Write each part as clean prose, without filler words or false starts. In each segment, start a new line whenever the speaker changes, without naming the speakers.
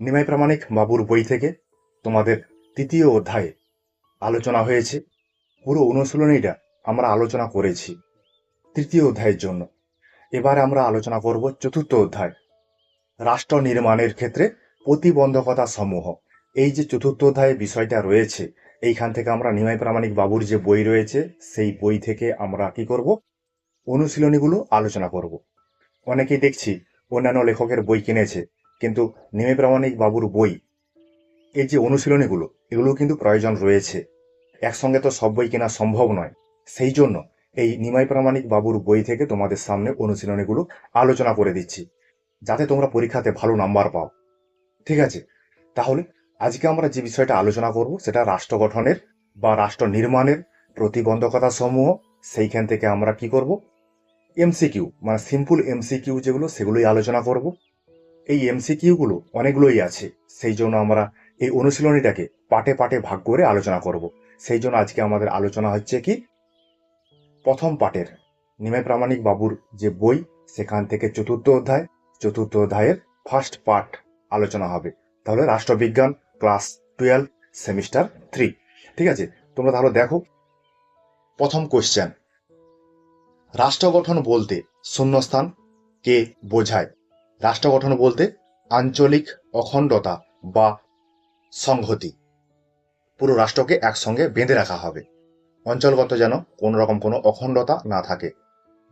নিমাই প্রামাণিক বাবুর বই থেকে তোমাদের তৃতীয় অধ্যায়ে আলোচনা হয়েছে। পুরো অনুশীলনীটা আমরা আলোচনা করেছি তৃতীয় অধ্যায়ের জন্য। এবারে আমরা আলোচনা করব চতুর্থ অধ্যায়, রাষ্ট্র নির্মাণের ক্ষেত্রে প্রতিবন্ধকতা সমূহ। এই যে চতুর্থ অধ্যায়ে বিষয়টা রয়েছে, এইখান থেকে আমরা নিমাই প্রামাণিক বাবুর যে বই রয়েছে সেই বই থেকে আমরা কি করব, অনুশীলনীগুলো আলোচনা করব। অনেকেই দেখছি অন্যান্য লেখকের বই কিনেছে, কিন্তু নিমাই প্রামাণিক বাবুর বই এই যে অনুশীলনীগুলো, এগুলো কিন্তু প্রয়োজন রয়েছে। একসঙ্গে তো সব বই কেনা সম্ভব নয়। সেই জন্য এই নিমাই প্রামাণিক বাবুর বই থেকে তোমাদের সামনে অনুশীলনীগুলো আলোচনা করে দিচ্ছি, যাতে তোমরা পরীক্ষাতে ভালো নাম্বার পাও। ঠিক আছে, তাহলে আজকে আমরা যে বিষয়টা আলোচনা করব সেটা রাষ্ট্র গঠনের বা রাষ্ট্র নির্মাণের প্রতিবন্ধকতা সমূহ। সেইখান থেকে আমরা কি করব, এমসিকিউ মানে সিম্পল এমসিকিউ যেগুলো, সেগুলোই আলোচনা করব। এই এমসিকিউগুলো অনেকগুলোই আছে, সেই জন্য আমরা এই অনুশীলনীটাকে পাটে পাটে ভাগ করে আলোচনা করব। সেই জন্য আজকে আমাদের আলোচনা হচ্ছে কি, প্রথম পাটের নিমাই প্রামাণিক বাবুর যে বই সেখান থেকে চতুর্থ অধ্যায়ের ফার্স্ট পার্ট আলোচনা হবে। তাহলে রাষ্ট্রবিজ্ঞান ক্লাস 12 সেমিস্টার 3। ঠিক আছে, তোমরা তাহলে দেখো। প্রথম কোশ্চেন, রাষ্ট্র গঠন বলতে শূন্যস্থান কে বোঝায়? রাষ্ট্র গঠন বলতে আঞ্চলিক অখণ্ডতা বা সংহতি। পুরো রাষ্ট্রকে একসঙ্গে বেঁধে রাখা হবে, অঞ্চলগত যেন কোন রকম কোনো অখণ্ডতা না থাকে,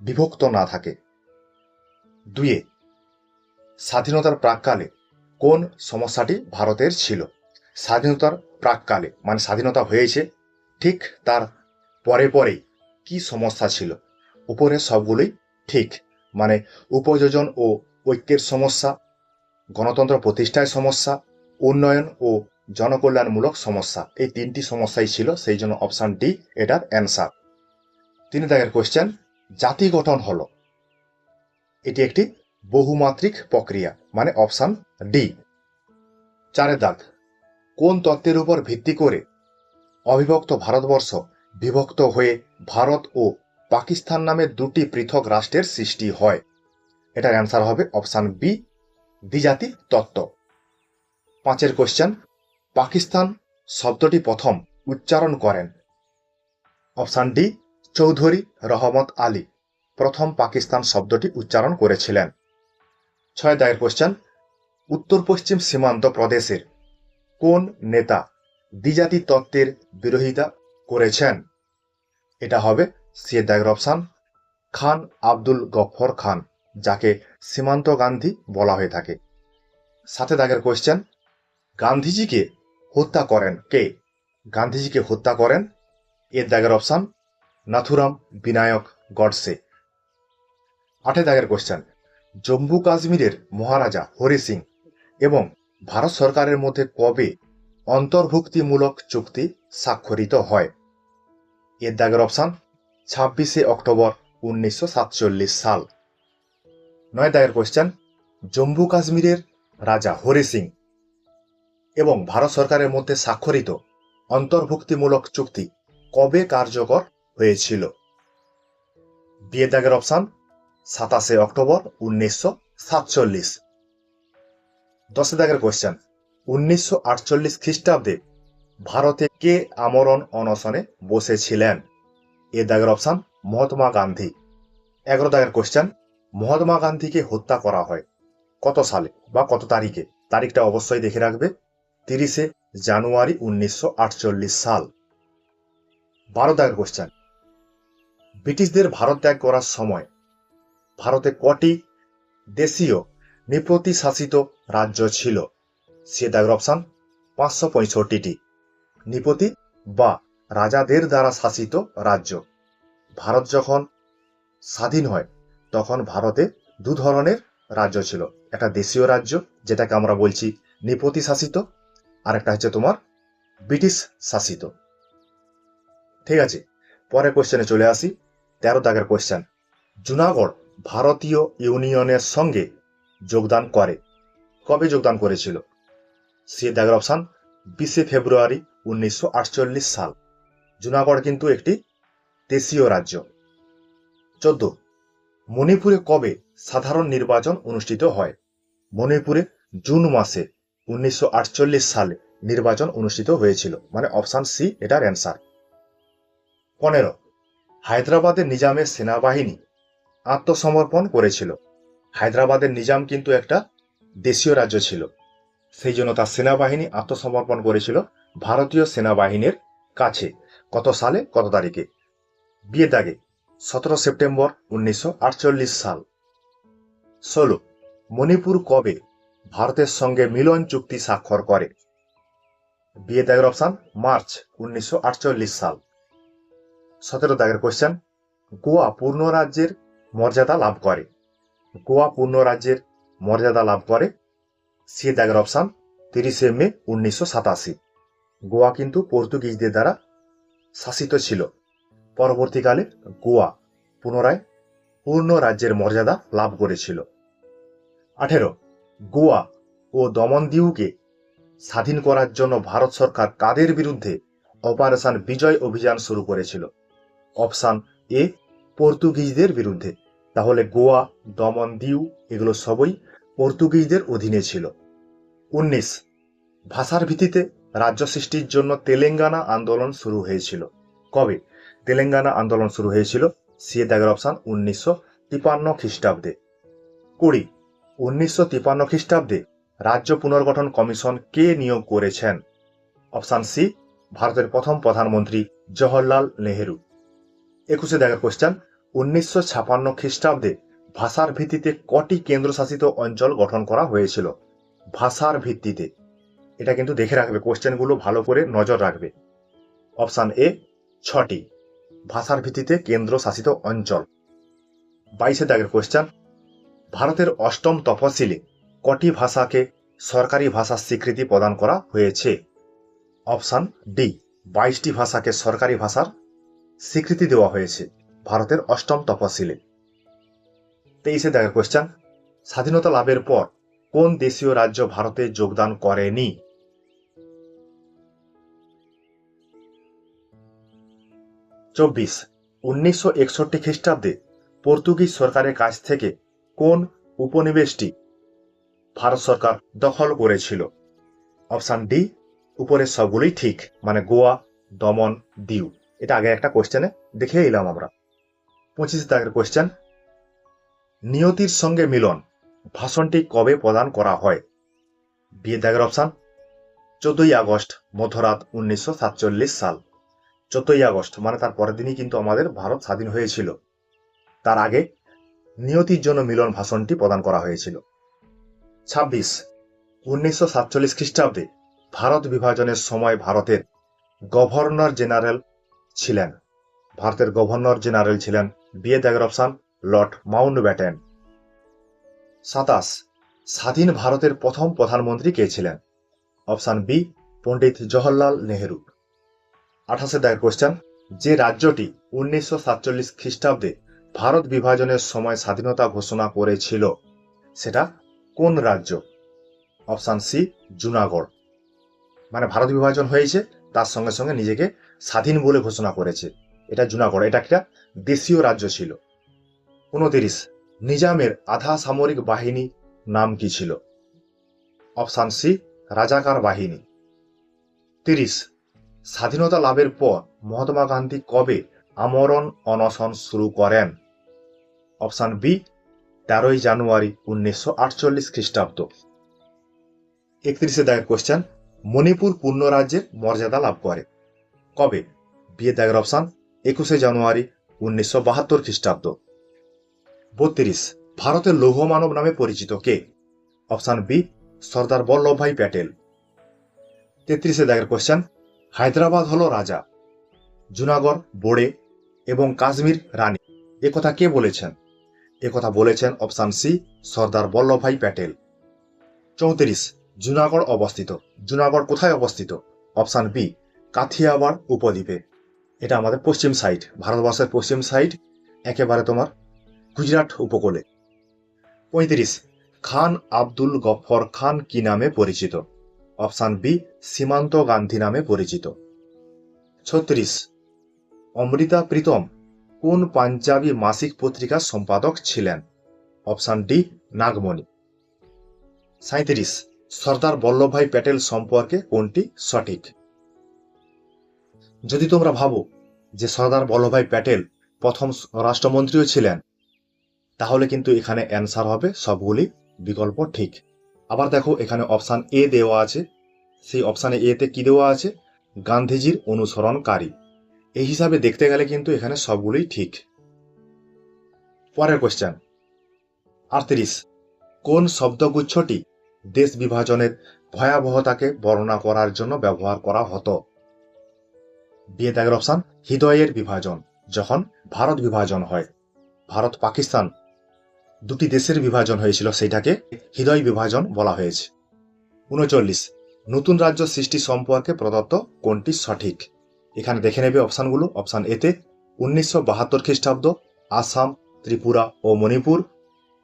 বিভক্ত না থাকে। দুয়ে, স্বাধীনতার প্রাককালে কোন সমস্যাটি ভারতের ছিল? স্বাধীনতার প্রাককালে মানে স্বাধীনতা হয়েছে ঠিক তার পরে পরেই কি সমস্যা ছিল? উপরে সবগুলোই ঠিক, মানে উপযোজন ও ঐক্যের সমস্যা, গণতন্ত্র প্রতিষ্ঠায় সমস্যা, উন্নয়ন ও জনকল্যাণমূলক সমস্যা, এই তিনটি সমস্যাই ছিল। সেই জন্য অপশন ডি এটার অ্যান্সার। 3 দাগের কোশ্চেন, জাতি গঠন হলো, এটি একটি বহুমাত্রিক প্রক্রিয়া, মানে অপশন ডি। 4 দাগ, কোন তত্ত্বের উপর ভিত্তি করে অবিভক্ত ভারতবর্ষ বিভক্ত হয়ে ভারত ও পাকিস্তান নামে দুটি পৃথক রাষ্ট্রের সৃষ্টি হয়? এটার অ্যান্সার হবে অপশন বি, দ্বিজাতি তত্ত্ব। 5 কোশ্চেন, পাকিস্তান শব্দটি প্রথম উচ্চারণ করেন? অপশন ডি, চৌধুরী রহমত আলী প্রথম পাকিস্তান শব্দটি উচ্চারণ করেছিলেন। 6 দাগের কোশ্চেন, উত্তর পশ্চিম সীমান্ত প্রদেশের কোন নেতা দ্বিজাতি তত্ত্বের বিরোধিতা করেছেন? এটা হবে সি দাগের অপশন, খান আব্দুল গফর খান, যাকে সীমান্ত গান্ধী বলা হয়ে থাকে। 7 দাগের কোশ্চেন, গান্ধীজিকে হত্যা করেন কে? গান্ধীজিকে হত্যা করেন এর দাগের অপশন নাথুরাম বিনায়ক গডসে। 8 দাগের কোশ্চেন, জম্মু কাশ্মীরের মহারাজা হরি সিং এবং ভারত সরকারের মধ্যে কবে অন্তর্ভুক্তিমূলক চুক্তি স্বাক্ষরিত হয়? এর দাগের অপশন 26 অক্টোবর 1947 সাল। 9 দাগের কোশ্চেন, জম্মু কাশ্মীরের রাজা হরি সিং এবং ভারত সরকারের মধ্যে স্বাক্ষরিত অন্তর্ভুক্তিমূলক চুক্তি কবে কার্যকর হয়েছিল? বি এর দাগের অপশন 27 অক্টোবর 1947। 10 দাগের কোশ্চেন, 1948 খ্রিস্টাব্দে ভারতে কে আমরণ অনশনে বসেছিলেন? এর দাগের অপশন মহাত্মা গান্ধী। 11 দাগের কোশ্চেন, মহাত্মা গান্ধীকে হত্যা করা হয় কত সালে বা কত তারিখে? তারিখটা অবশ্যই দেখে রাখবে, 30 জানুয়ারি 1948 সাল। 12 দাগের কোশ্চেন, ব্রিটিশদের ভারত ত্যাগ করার সময় ভারতে কটি দেশীয় নৃপতি শাসিত রাজ্য ছিল? সে দাগের অপশন 565টি নৃপতি বা রাজাদের দ্বারা শাসিত রাজ্য। ভারত যখন স্বাধীন হয় তখন ভারতে দু ধরনের রাজ্য ছিল, একটা দেশীয় রাজ্য যেটাকে আমরা বলছি নৃপতি শাসিত, আর একটা হচ্ছে তোমার ব্রিটিশ শাসিত। ঠিক আছে, পরের কোশ্চেনে চলে আসি। 13 দাগের কোশ্চেন, জুনাগড় ভারতীয় ইউনিয়নের সঙ্গে যোগদান করে কবে যোগদান করেছিল? সি দাগের অপশন 20 ফেব্রুয়ারি 1948 সাল। জুনাগড় কিন্তু একটি দেশীয় রাজ্য। 14, মণিপুরে কবে সাধারণ নির্বাচন অনুষ্ঠিত হয়? মণিপুরে জুন মাসে 1948 সালে নির্বাচন অনুষ্ঠিত হয়েছিল, মানে অপশন সি এটার অ্যান্সার। 15 হায়দ্রাবাদের নিজামের সেনাবাহিনী আত্মসমর্পণ করেছিল। হায়দ্রাবাদের নিজাম কিন্তু একটা দেশীয় রাজ্য ছিল, সেই জন্য তার সেনাবাহিনী আত্মসমর্পণ করেছিল ভারতীয় সেনাবাহিনীর কাছে। কত সালে, কত তারিখে? বিয়ে দাগে 17 সেপ্টেম্বর 1948 সাল। 16 মণিপুর কবে ভারতের সঙ্গে মিলন চুক্তি স্বাক্ষর করে? বিয়ে দাগের অপশন মার্চ 1948 সাল। 17 দাগের কোশ্চেন, গোয়া পূর্ণ রাজ্যের মর্যাদা লাভ করে। গোয়া পূর্ণ রাজ্যের মর্যাদা লাভ করে, সি দাগের অপশন 30 মে 1987। গোয়া কিন্তু পর্তুগিজদের দ্বারা শাসিত ছিল। পরবর্তীকালে গোয়া পুনরায় পূর্ণ রাজ্যের মর্যাদা লাভ করেছিল। 18 গোয়া ও দমনদিউকে স্বাধীন করার জন্য ভারত সরকার কাদের বিরুদ্ধে অপারেশন বিজয় অভিযান শুরু করেছিল? অপশন এ পর্তুগিজদের বিরুদ্ধে। তাহলে গোয়া, দমনদিউ এগুলো সবই পর্তুগিজদের অধীনে ছিল। 19 ভাষার ভিত্তিতে রাজ্য সৃষ্টির জন্য তেলেঙ্গানা আন্দোলন শুরু হয়েছিল। কবে তেলেঙ্গানা আন্দোলন শুরু হয়েছিল? সি দাগের অপশন 1953 খ্রিস্টাব্দে। 20 1953 খ্রিস্টাব্দে রাজ্য পুনর্গঠন কমিশন কে নিয়োগ করেছেন? অপশন সি ভারতের প্রথম প্রধানমন্ত্রী জওহরলাল নেহেরু। 21 দাগের কোশ্চেন, 1956 খ্রিস্টাব্দে ভাষার ভিত্তিতে কটি কেন্দ্রশাসিত অঞ্চল গঠন করা হয়েছিল? ভাষার ভিত্তিতে, এটা কিন্তু দেখে রাখবে, কোশ্চেনগুলো ভালো করে নজর রাখবে। অপশন এ 6টি ভাষার ভিত্তিতে কেন্দ্রশাসিত অঞ্চল। 22 দাগের কোশ্চেন, ভারতের অষ্টম তফসিলে কটি ভাষাকে সরকারি ভাষার স্বীকৃতি প্রদান করা হয়েছে? অপশন ডি 22টি ভাষাকে সরকারি ভাষার স্বীকৃতি দেওয়া হয়েছে ভারতের অষ্টম তফসিলে। 23 দাগের কোশ্চেন, স্বাধীনতা লাভের পর কোন দেশীয় রাজ্য ভারতে যোগদান করেনি? 24 1961 খ্রিস্টাব্দে পর্তুগিজ সরকারের কাছ থেকে কোন উপনিবেশটি ভারত সরকার দখল করেছিল? অপশন ডি উপরের সবগুলোই ঠিক, মানে গোয়া, দমন, দিউ। এটা আগে একটা কোশ্চেনে দেখে এলাম আমরা। 25 দাগের কোশ্চেন, নিয়তির সঙ্গে মিলন ভাষণটি কবে প্রদান করা হয়? বি দাগের অপশন 14 আগস্ট মধ্যরাত 1947 সাল। 14 আগস্ট মানে তার পরের দিনই কিন্তু আমাদের ভারত স্বাধীন হয়েছিল। তার আগে নিয়তির জন্য মিলন ভাষণটি প্রদান করা হয়েছিল। 26 1947 খ্রিস্টাব্দে ভারত বিভাজনের সময় ভারতের গভর্নর জেনারেল ছিলেন। ভারতের গভর্নর জেনারেল ছিলেন বি দাগের অপশন লর্ড মাউন্টব্যাটেন। 27 স্বাধীন ভারতের প্রথম প্রধানমন্ত্রী কে ছিলেন? Option B Pandit Jawaharlal Nehru. 28 দাগের কোশ্চেন, যে রাজ্যটি 1947 খ্রিস্টাব্দে ভারত বিভাজনের সময় স্বাধীনতা ঘোষণা করেছিল সেটা কোন রাজ্য? Option C Junagadh. মানে ভারত বিভাজন হয়েছে, তার সঙ্গে সঙ্গে নিজেকে স্বাধীন বলে ঘোষণা করেছে, এটা জুনাগড়। এটা একটা দেশীয় রাজ্য ছিল। 29 নিজামের আধা সামরিক বাহিনী নাম কি ছিল? অপশন সি রাজাকার বাহিনী। 30 স্বাধীনতা লাভের পর মহাত্মা গান্ধী কবে আমরণ অনশন শুরু করেন? অপশন বি 13 জানুয়ারি 1948 খ্রিস্টাব্দ। 31 দাগের কোশ্চেন, মণিপুর পূর্ণ রাজ্যের মর্যাদা লাভ করে কবে? বি দাগের অপশন 21 জানুয়ারি 1972 খ্রিস্টাব্দ। 32 ভারতের লৌহ মানব নামে পরিচিত কে? অপশন বি সর্দার বল্লভভাই প্যাটেল। 33 দাগের কোশ্চেন, হায়দ্রাবাদ হলো রাজা, জুনাগড় বোড়ে এবং কাশ্মীর রানী, একথা কে বলেছেন? একথা বলেছেন অপশন সি সর্দার বল্লভভাই প্যাটেল। 34 জুনাগড় অবস্থিত, জুনাগড় কোথায় অবস্থিত? অপশন বি কাথিয়াওয়াড় উপদ্বীপে। এটা আমাদের পশ্চিম সাইড, ভারতবর্ষের পশ্চিম সাইড, একেবারে তোমার গুজরাট উপকূলে। 35 খান আব্দুল গফর খান কি নামে পরিচিত? অপশন বি সীমান্ত গান্ধী নামে পরিচিত। 36 অমৃতা প্রীতম কোন পাঞ্জাবি মাসিক পত্রিকার সম্পাদক ছিলেন? Option D Nagmani. 37 সর্দার বল্লভভাই প্যাটেল সম্পর্কে কোনটি সঠিক? যদি তোমরা ভাবো যে সর্দার বল্লভভাই প্যাটেল প্রথম রাষ্ট্রমন্ত্রীও ছিলেন, তাহলে কিন্তু এখানে অ্যান্সার হবে সবগুলি বিকল্প ঠিক। আবার দেখো এখানে অপশান এ দেওয়া আছে, সেই অপশানে এতে কি দেওয়া আছে? গান্ধীজির অনুসরণকারী। এই হিসাবে দেখতে গেলে কিন্তু এখানে সবগুলোই ঠিক। পরের কোশ্চেন 38, কোন শব্দগুচ্ছটি দেশ বিভাজনের ভয়াবহতাকে বর্ণনা করার জন্য ব্যবহার করা হতো? বিয়ে দাগের অপশান হৃদয়ের বিভাজন, যখন ভারত বিভাজন হয়, ভারত পাকিস্তান দুটি দেশের বিভাজন হয়েছিল, সেটাকে হৃদয় বিভাজন বলা হয়েছে। 39, নতুন রাজ্য সৃষ্টি সম্পর্কে প্রদত্ত কোনটি সঠিক? এখানে দেখে নেবে অপশানগুলো। অপশান এতে 1972 খ্রিস্টাব্দ, আসাম, ত্রিপুরা ও মণিপুর।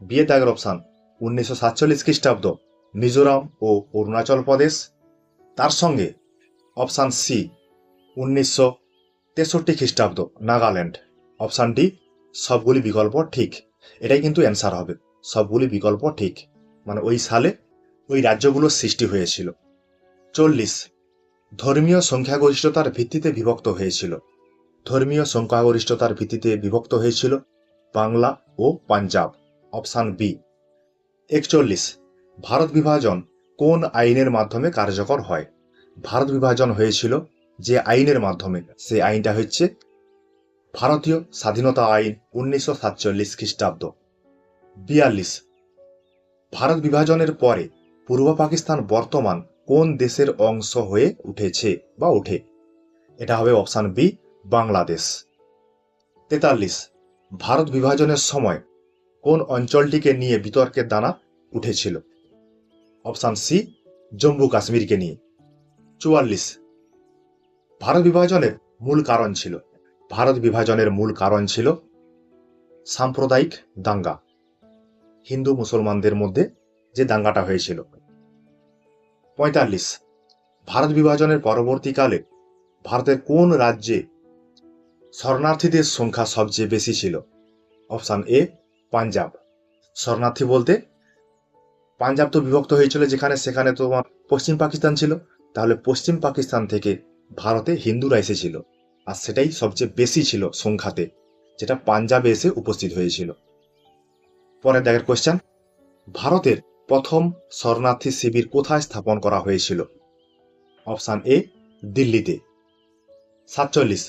বিয়ে দাগের অপশান 1947 খ্রিস্টাব্দ, মিজোরাম ও অরুণাচল প্রদেশ। তার সঙ্গে অপশান সি 1963 খ্রিস্টাব্দ, নাগাল্যান্ড। অপশান ডি সবগুলি বিকল্প ঠিক। এটাই কিন্তু অ্যান্সার হবে, সবগুলি বিকল্প ঠিক, মানে ওই সালে ওই রাজ্যগুলোর সৃষ্টি হয়েছিল। 40, ধর্মীয় সংখ্যাগরিষ্ঠতার ভিত্তিতে বিভক্ত হয়েছিল। ধর্মীয় সংখ্যাগরিষ্ঠতার ভিত্তিতে বিভক্ত হয়েছিল বাংলা ও পাঞ্জাব। Option B. 41, ভারত বিভাজন কোন আইনের মাধ্যমে কার্যকর হয়? ভারত বিভাজন হয়েছিল যে আইনের মাধ্যমে, সেই আইনটা হচ্ছে ভারতীয় স্বাধীনতা আইন 1947 খ্রিস্টাব্দ। 42, ভারত বিভাজনের পরে পূর্ব পাকিস্তান বর্তমান কোন দেশের অংশ হয়ে উঠেছে বা ওঠে? এটা হবে অপশান বি, বাংলাদেশ। 43, ভারত বিভাজনের সময় কোন অঞ্চলটিকে নিয়ে বিতর্কের দানা উঠেছিল? অপশান সি, জম্মু কাশ্মীরকে নিয়ে। 44, ভারত বিভাজনের মূল কারণ ছিল, ভারত বিভাজনের মূল কারণ ছিল সাম্প্রদায়িক দাঙ্গা, হিন্দু মুসলমানদের মধ্যে যে দাঙ্গাটা হয়েছিল। 45, ভারত বিভাজনের পরবর্তীকালে ভারতের কোন রাজ্যে শরণার্থীদের সংখ্যা সবচেয়ে বেশি ছিল? Option A, Punjab. শরণার্থী বলতে পাঞ্জাব তো বিভক্ত হয়েছিল যেখানে, সেখানে তোমার পশ্চিম পাকিস্তান ছিল, তাহলে পশ্চিম পাকিস্তান থেকে ভারতে হিন্দুরা এসেছিল, আর সেটাই সবচেয়ে বেশি ছিল সংখ্যাতে, যেটা পাঞ্জাবে এসে উপস্থিত হয়েছিল। পরের দাগের কোশ্চেন, ভারতের প্রথম শরণার্থী শিবির কোথায় স্থাপন করা হয়েছিল? অপশান এ, দিল্লিতে। 47,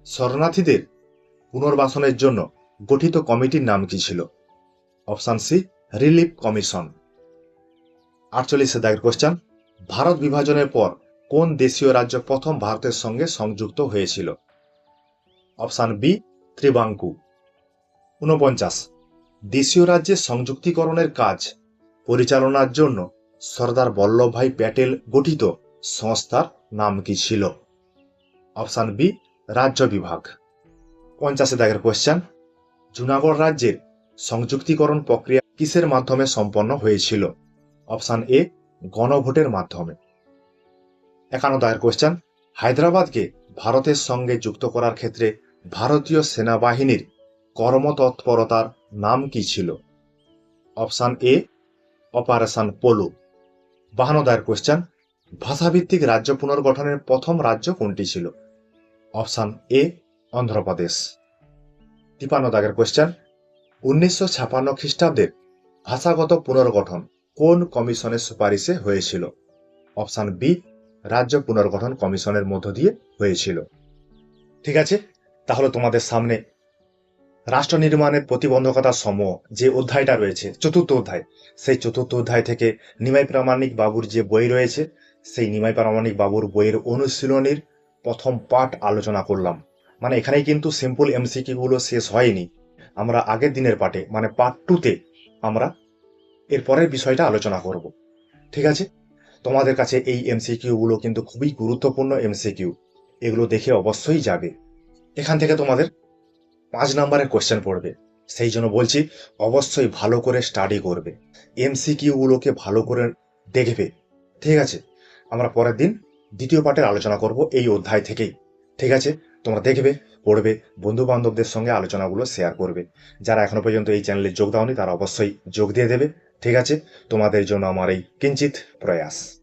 শরণার্থীদের পুনর্বাসনের জন্য গঠিত কমিটির নাম কি ছিল? Option C, relief commission. 48 দাগের কোশ্চেন, ভারত বিভাজনের পর কোন দেশীয় রাজ্য প্রথম ভারতের সঙ্গে সংযুক্ত হয়েছিল? Option B, ত্রিবাঙ্কু। 49, দেশীয় রাজ্যের সংযুক্তিকরণের কাজ পরিচালনার জন্য সর্দার বল্লভভাই প্যাটেল গঠিত সংস্থার নাম কি ছিল? অপশান বি, রাজ্য বিভাগ। 50 দাগের কোশ্চেন, জুনাগড় রাজ্যের সংযুক্তিকরণ প্রক্রিয়া কিসের মাধ্যমে সম্পন্ন হয়েছিল? অপশান এ, গণভোটের মাধ্যমে। 51 দাগের কোশ্চেন, হায়দ্রাবাদকে ভারতের সঙ্গে যুক্ত করার ক্ষেত্রে ভারতীয় সেনাবাহিনীর কর্মতৎপরতার নাম কি ছিল? Option A, operation polo. 52 দাগের কোশ্চেন, ভাষাভিত্তিক রাজ্য পুনর্গঠনের প্রথম রাজ্য কোনটি ছিল? Option A, Andhra Pradesh. 53 দাগের কোশ্চেন, 1956 খ্রিস্টাব্দের ভাষাগত পুনর্গঠন কোন কমিশনের সুপারিশে হয়েছিল? অপশান বি, রাজ্য পুনর্গঠন কমিশনের মধ্য দিয়ে হয়েছিল। ঠিক আছে, তাহলে তোমাদের সামনে রাষ্ট্র নির্মাণের প্রতিবন্ধকতা সমূহ যে অধ্যায়টা রয়েছে, চতুর্থ অধ্যায়, সেই চতুর্থ অধ্যায় থেকে নিমাই প্রামাণিক বাবুর যে বই রয়েছে, সেই নিমাই প্রামাণিক বাবুর বইয়ের অনুশীলনীর প্রথম পার্ট আলোচনা করলাম। মানে এখানেই কিন্তু সিম্পল এমসিকিউ গুলো শেষ হয়নি, আমরা আগের দিনের পার্টে মানে পার্ট 2তে আমরা এর পরের বিষয়টা আলোচনা করব। ঠিক আছে, তোমাদের কাছে এই এমসিকিউ গুলো কিন্তু খুবই গুরুত্বপূর্ণ এমসিকিউ, এগুলো দেখে অবশ্যই যাবে। এখান থেকে তোমাদের 5 নম্বরের কোশ্চেন পড়বে, সেই জন্য বলছি অবশ্যই ভালো করে স্টাডি করবে, এমসিকিউ গুলোকে ভালো করে দেখবে। ঠিক আছে, আমরা পরের দিন দ্বিতীয় পার্টের আলোচনা করব এই অধ্যায় থেকেই। ঠিক আছে, তোমরা দেখবে, পড়বে, বন্ধু বান্ধবদের সঙ্গে আলোচনাগুলো শেয়ার করবে। যারা এখনো পর্যন্ত এই চ্যানেলে যোগ দাওনি তারা অবশ্যই যোগ দিয়ে দেবে। ঠিক আছে, তোমাদের জন্য আমার এই কিঞ্চিত প্রয়াস।